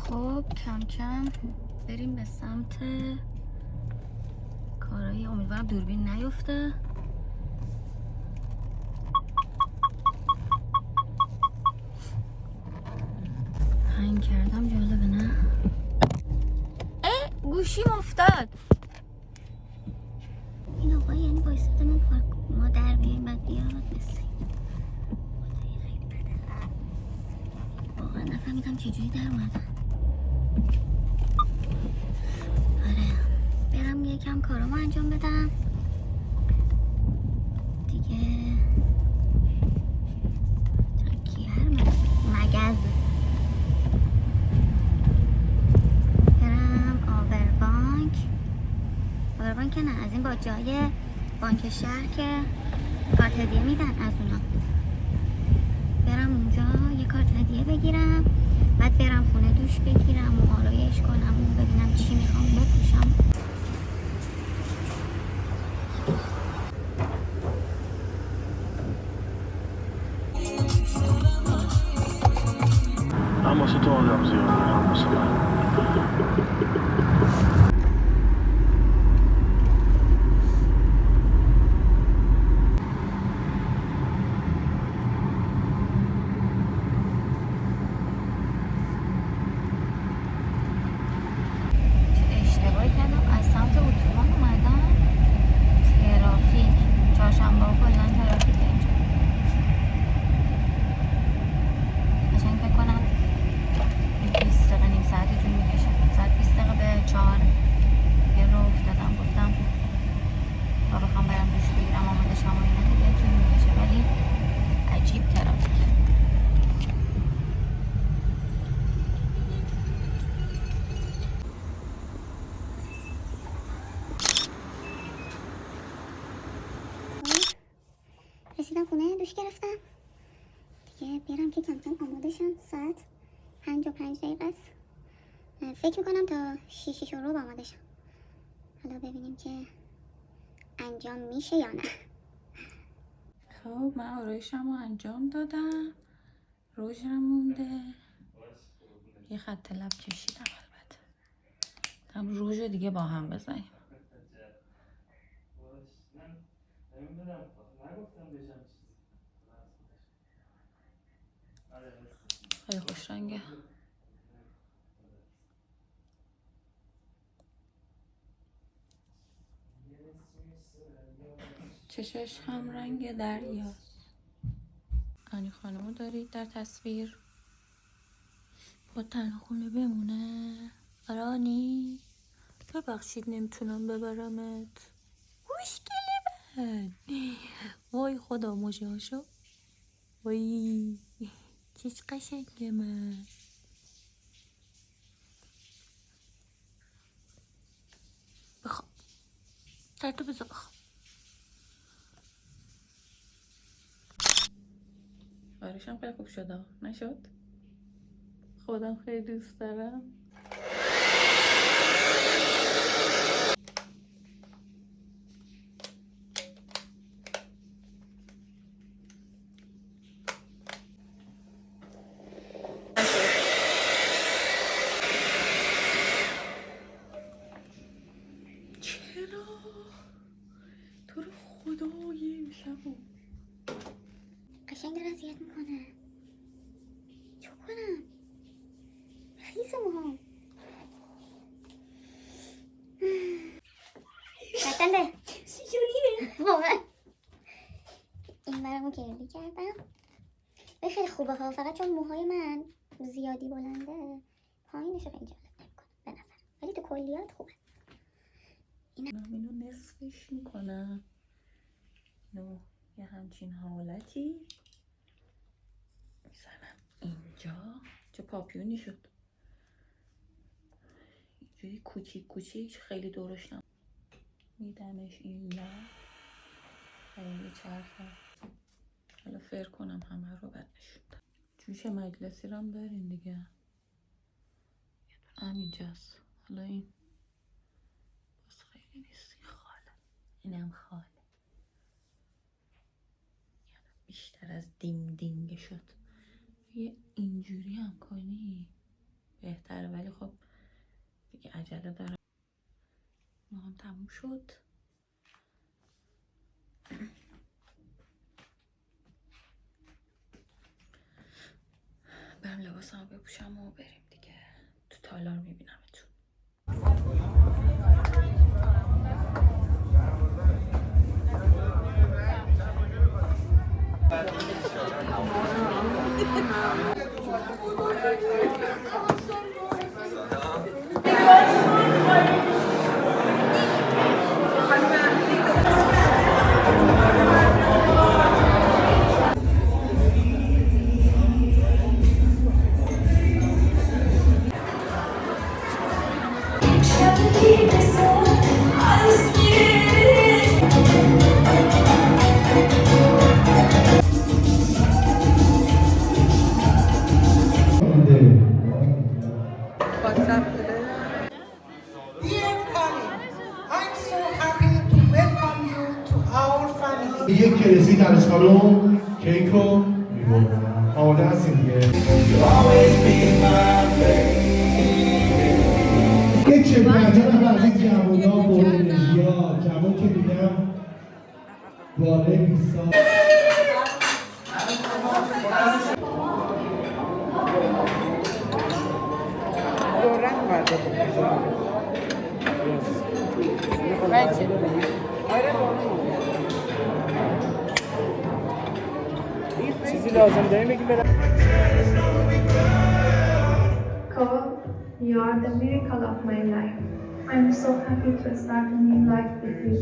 خب کم کم بریم به سمت کارهای. امیدوارم دوربین نیفته. هنگ کردم، جالبه نه؟ گوشیم افتاد. این آقا یعنی بایستده ما در بیاییم بعد بیاد مثل خیلی بده. واقعا نفهمیدم چجوری در اومدن. آره برم یکم کارامو انجام بدم دیگه. چکیه مگز که نه، از این با جای بانک شهر که کارت هدیه میدن، از اونا برم اونجا یه کارت هدیه بگیرم، بعد برم خونه دوش بگیرم و آرایش کنم و ببینم چی میخوام بپوشم. هم واسه تو آدم زیاده هم واسه من. اشتباهی کردم، از سمت اتوبان اومدم. ترافیک چهارشنبه ها کلا ترافیک اینجا. قشنگ فکر کنم 20 دقیقه نیم ساعتی طول میکشه. ساعت 20 دقیقه به 4 یه رو افتادم. گفتم با بخوام برم دوش بگیرم آماده شم و اینا دیگه طول میکشه، ولی عجیب ترافیک. رسیدم خونه، دوش گرفتم دیگه. برم که کم کم آماده شم. ساعت 5:05 است. فکر میکنم تا 6 رو آماده شم. حالا ببینیم که انجام میشه یا نه. خب من آرایشم رو انجام دادم. روژم مونده، یه خط لب کشیدم. البته هم روژ دیگه با هم بزنیم. خیلی خوش رنگه. چشش هم رنگ دریاست. آنی خانمو دارید در تصویر. با تنها خونه بمونه. آرانی ببخشید نمیتونم ببرمت. خوشگله من. وای خدا مجاشو. وای چیز قشنگه من. بخواب سرتو بذار بخواب. آرایشم خیلی خوب شده نشد؟ خودم خیلی دوست دارم. چرا؟ تو رو خدای امشبو قشنگ داره اذیت میکنه. چو کنم؟ خیس موهام بستنده چجوریه؟ واقعا این برمو گردی کردم. خیلی خوبه ها، فقط چون موهای من زیادی بلنده پایینشو خیلی جالب نمیکنه به نظر، ولی تو کلیات خوبه. اینو نصفش میکنم. اینو یه همچین حالتی میزنم اینجا. چه پاپیونی شد. اینجوری کوچیک کوچیک، خیلی دورش نم میدمش اینجا. خیلی چرخه. حالا فر کنم همه رو بعد نشوندم. جوش مجلسی رو هم دارین دیگه. همینجاست. حالا این باز خیلی نیستی. خاله اینم خاله. بیشتر از دینگ دینگ شد. یه اینجوری هم کنی بهتره، ولی خب دیگه عجله دارم. هم تموم شد. برم لباسمو بپوشم و بریم دیگه. تو تالار میبینمتون. یک کلاسیک در خانم کیک رو می‌برم. آماده هستیم دیگه. یک چپرجان وقتی جوونا با انرژیا جوان که میگم بالای 20 سال چیزی لازم داریم بگیم برم. God, you are the miracle of my life. I'm so happy to start a new life with you.